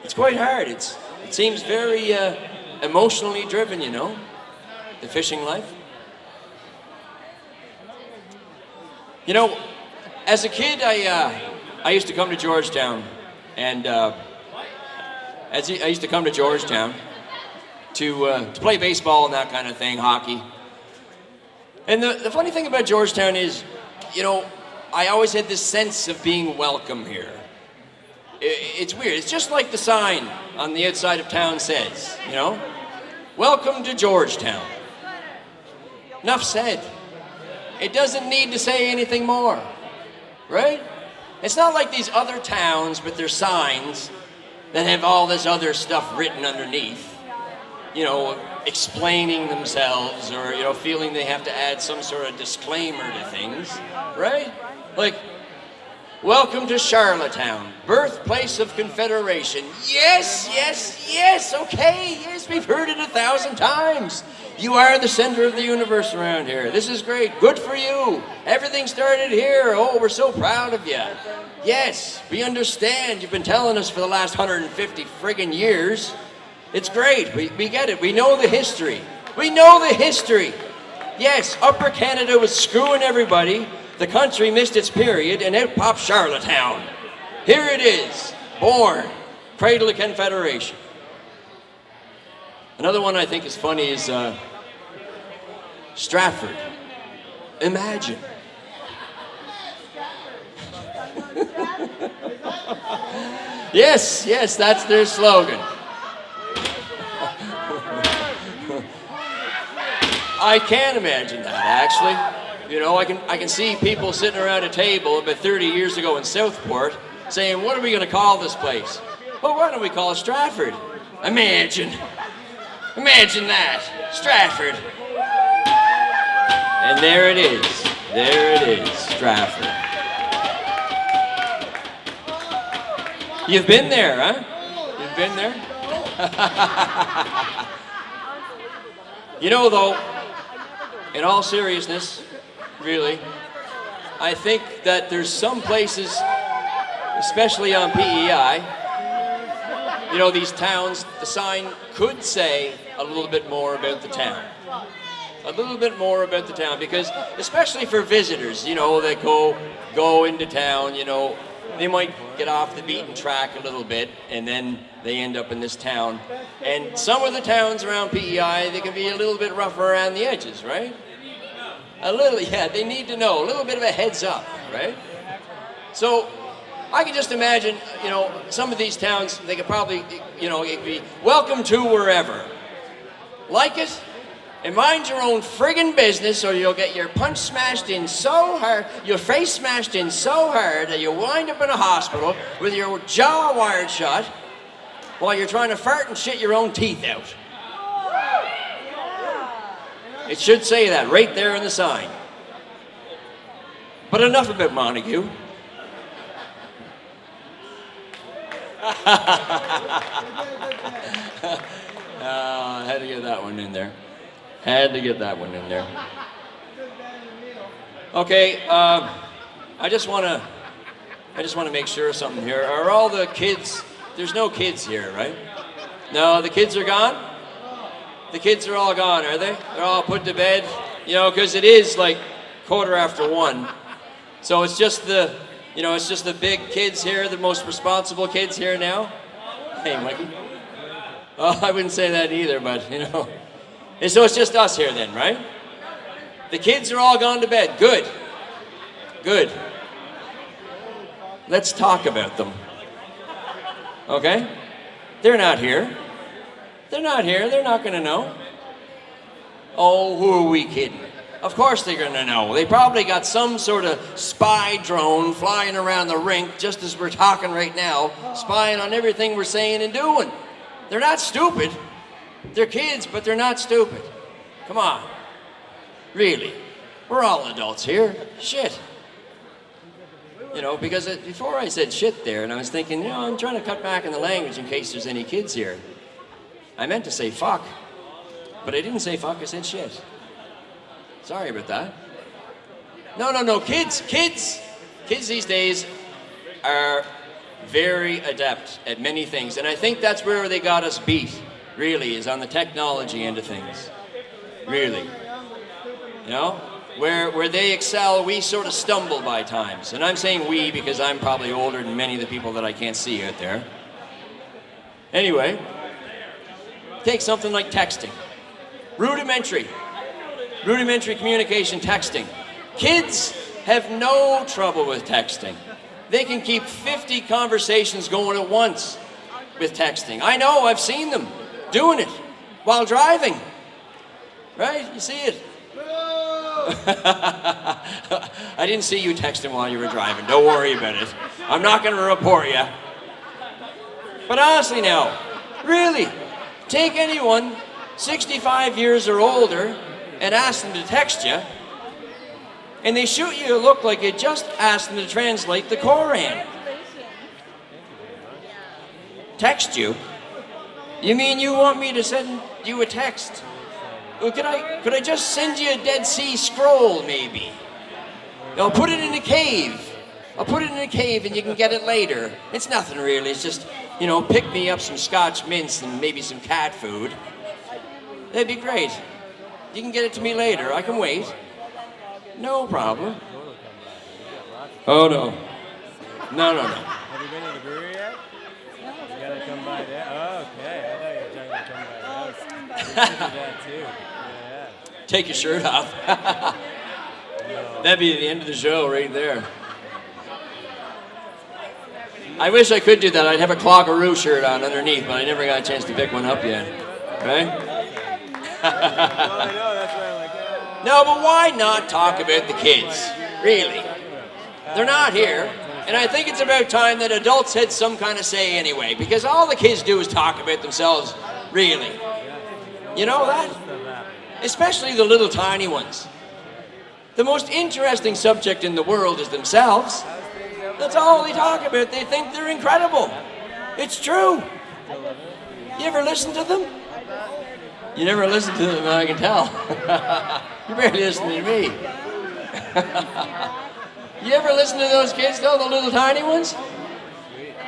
It's quite hard. It seems very emotionally driven, you know, the fishing life. You know, as a kid, I used to come to Georgetown, and I used to come to Georgetown to play baseball and that kind of thing, hockey. And the funny thing about Georgetown is, you know, I always had this sense of being welcome here. It's weird. It's just like the sign on the outside of town says, you know, welcome to Georgetown. Enough said. It doesn't need to say anything more, right? It's not like these other towns with their signs that have all this other stuff written underneath, you know, explaining themselves or, you know, feeling they have to add some sort of disclaimer to things, right? Like, welcome to Charlottetown, birthplace of Confederation. Yes, yes, yes, okay, yes, we've heard it 1,000 times. You are the center of the universe around here. This is great, good for you. Everything started here, oh, we're so proud of you. Yes, we understand, you've been telling us for the last 150 friggin' years. It's great, we get it, we know the history. We know the history. Yes, Upper Canada was screwing everybody. The country missed its period, and out popped Charlottetown. Here it is, born, cradle of Confederation. Another one I think is funny is Stratford. Imagine. Yes, yes, that's their slogan. I can imagine that, actually. You know, I can see people sitting around a table about 30 years ago in Southport saying, what are we going to call this place? Well, why don't we call it Stratford? Imagine. Imagine that. Stratford. And there it is. There it is, Stratford. You've been there, huh? You've been there? You know, though, in all seriousness, really, I think that there's some places, especially on PEI, you know, these towns, the sign could say a little bit more about the town. A little bit more about the town, because especially for visitors, you know, that go into town, you know, they might get off the beaten track a little bit, and then they end up in this town. And some of the towns around PEI, they can be a little bit rougher around the edges, right? A little, yeah, they need to know, a little bit of a heads up, right? So I can just imagine, you know, some of these towns, they could probably, you know, it'd be welcome to wherever. Like it? And mind your own friggin' business, or you'll get your punch smashed in so hard, your face smashed in so hard that you wind up in a hospital with your jaw wired shut while you're trying to fart and shit your own teeth out. It should say that right there in the sign. But enough about Montague. I had to get that one in there. Had to get that one in there. Okay, I just want to make sure of something here. Are all the kids? There's no kids here, right? No, the kids are gone. The kids are all gone, are they? They're all put to bed, you know, because it is like 1:15. So it's just the, you know, it's just the big kids here, the most responsible kids here now. Hey, Mikey. Oh, I wouldn't say that either, but you know. And so it's just us here then, right? The kids are all gone to bed. Good. Good. Let's talk about them. Okay? They're not here. They're not here. They're not going to know. Oh, who are we kidding? Of course they're going to know. They probably got some sort of spy drone flying around the rink just as we're talking right now, spying on everything we're saying and doing. They're not stupid. They're kids, but they're not stupid. Come on. Really. We're all adults here. Shit. You know, because before I said shit there, and I was thinking, you know, I'm trying to cut back on the language in case there's any kids here. I meant to say fuck, but I didn't say fuck, I said shit. Sorry about that. No, kids these days are very adept at many things. And I think that's where they got us beat, really, is on the technology end of things. Really. You know? Where they excel, we sort of stumble by times. And I'm saying we because I'm probably older than many of the people that I can't see out there. Anyway, take something like texting. Rudimentary communication, texting. Kids have no trouble with texting. They can keep 50 conversations going at once with texting. I know, I've seen them doing it while driving. Right? You see it. I didn't see you texting while you were driving. Don't worry about it. I'm not going to report you. But honestly now, really, take anyone 65 years or older and ask them to text you, and they shoot you a look like you just asked them to translate the Koran. Text you? You mean you want me to send you a text? Well, could I just send you a Dead Sea Scroll, maybe? I'll put it in a cave. I'll put it in a cave and you can get it later. It's nothing really, it's just, you know, pick me up some Scotch mints and maybe some cat food. That'd be great. You can get it to me later, I can wait. No problem. Oh no. No. Have you been to the brewery yet? You gotta come by there. Oh, okay. I thought you were trying to come by the house. I do that too. Yeah. Take your shirt off. That'd be the end of the show right there. I wish I could do that. I'd have a Cloggeroo shirt on underneath, but I never got a chance to pick one up yet. Right? Well, I know, that's why I'm like, No, but why not talk about the kids? Really? They're not here. And I think it's about time that adults had some kind of say anyway, because all the kids do is talk about themselves, really. You know that? Especially the little tiny ones. The most interesting subject in the world is themselves. That's all they talk about. They think they're incredible. It's true. You ever listen to them? You never listen to them, I can tell. You're barely listening to me. You ever listen to those kids, though, the little tiny ones?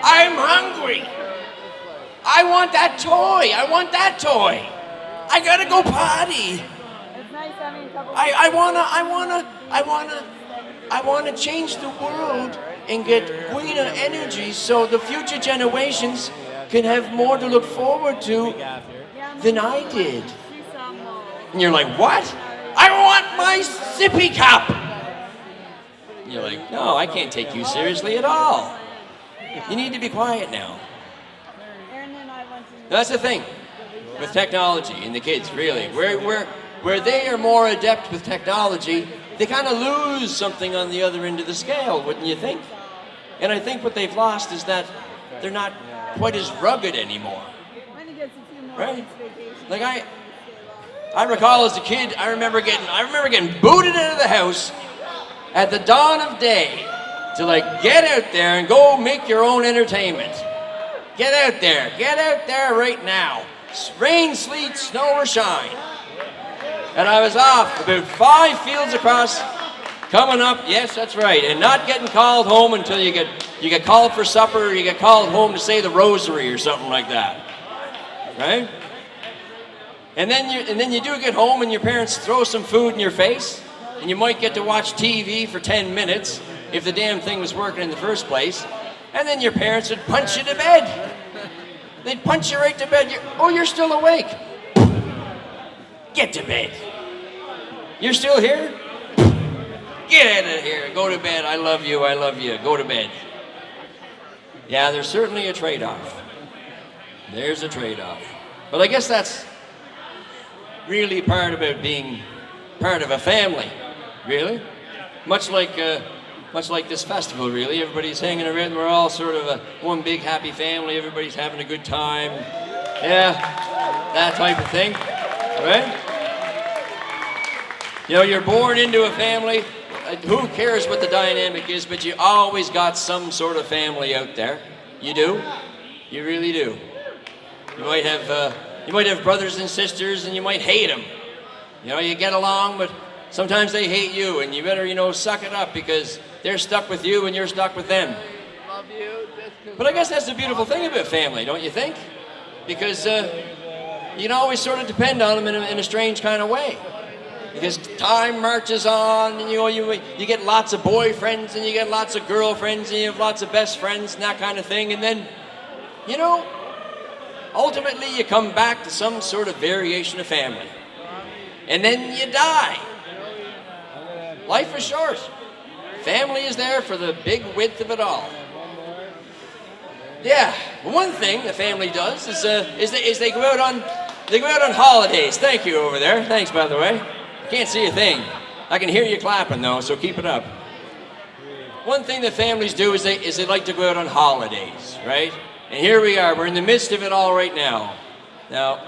I'm hungry. I want that toy. I want that toy. I gotta go potty. I wanna change the world and get greener energy so the future generations can have more to look forward to than I did. And you're like, what? I want my sippy cup. And you're like, no, I can't take you seriously at all. You need to be quiet now. That's the thing with technology and the kids, really. Where they are more adept with technology, they kind of lose something on the other end of the scale, wouldn't you think? And I think what they've lost is that they're not quite as rugged anymore. Right? Like I recall as a kid, I remember getting booted out of the house at the dawn of day to like get out there and go make your own entertainment. Get out there right now. Rain, sleet, snow, or shine. And I was off about 5 fields across, coming up, yes, that's right, and not getting called home until you get called for supper, or you get called home to say the rosary or something like that, right? And then you do get home and your parents throw some food in your face, and you might get to watch TV for 10 minutes if the damn thing was working in the first place, and then your parents would punch you to bed. They'd punch you right to bed. You're still awake. Get to bed. You're still here? Get out of here. Go to bed. I love you. Go to bed. Yeah, there's certainly a trade-off. There's a trade-off. But I guess that's really part about being part of a family, really. Much like this festival, really. Everybody's hanging around. We're all sort of one big happy family. Everybody's having a good time. Yeah, that type of thing, right? You know, you're born into a family. Who cares what the dynamic is, but you always got some sort of family out there. You do. You really do. You might have brothers and sisters, and you might hate them. You know, you get along, but sometimes they hate you, and you better, suck it up because they're stuck with you and you're stuck with them. Love you. But I guess that's the beautiful thing about family, don't you think? Because you can always sort of depend on them in a strange kind of way. Because time marches on, and you get lots of boyfriends, and you get lots of girlfriends, and you have lots of best friends, and that kind of thing. And then, ultimately you come back to some sort of variation of family. And then you die. Life is short. Family is there for the big width of it all. Yeah, one thing the family does is they go out on holidays. Thank you over there. Thanks, by the way. I can't see a thing. I can hear you clapping though, so keep it up. One thing that families do is they like to go out on holidays, right? And here we are. We're in the midst of it all right now. Now,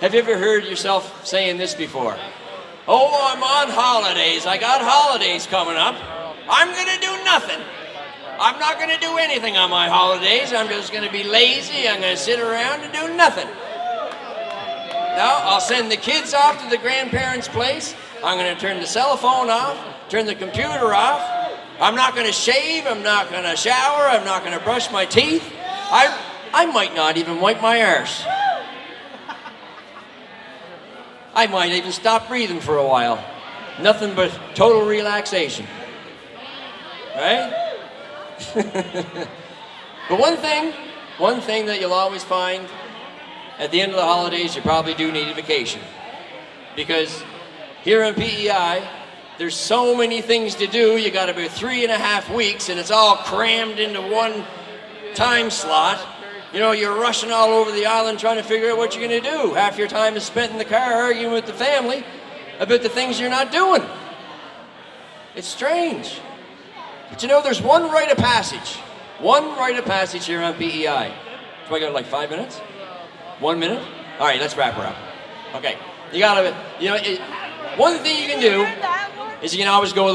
have you ever heard yourself saying this before? Oh, I'm on holidays. I got holidays coming up. I'm going to do nothing. I'm not going to do anything on my holidays. I'm just going to be lazy. I'm going to sit around and do nothing. No, I'll send the kids off to the grandparents' place. I'm going to turn the cell phone off, turn the computer off. I'm not going to shave. I'm not going to shower. I'm not going to brush my teeth. I might not even wipe my arse. I might even stop breathing for a while. Nothing but total relaxation. Right? But one thing that you'll always find at the end of the holidays, you probably do need a vacation. Because here in PEI, there's so many things to do. You got about 3.5 weeks, and it's all crammed into one time slot. You're rushing all over the island trying to figure out what you're going to do. Half your time is spent in the car arguing with the family about the things you're not doing. It's strange. But there's one rite of passage. One rite of passage here on PEI. Do I got like 5 minutes? 1 minute? All right, let's wrap her up. Okay. One thing you can do is you can always go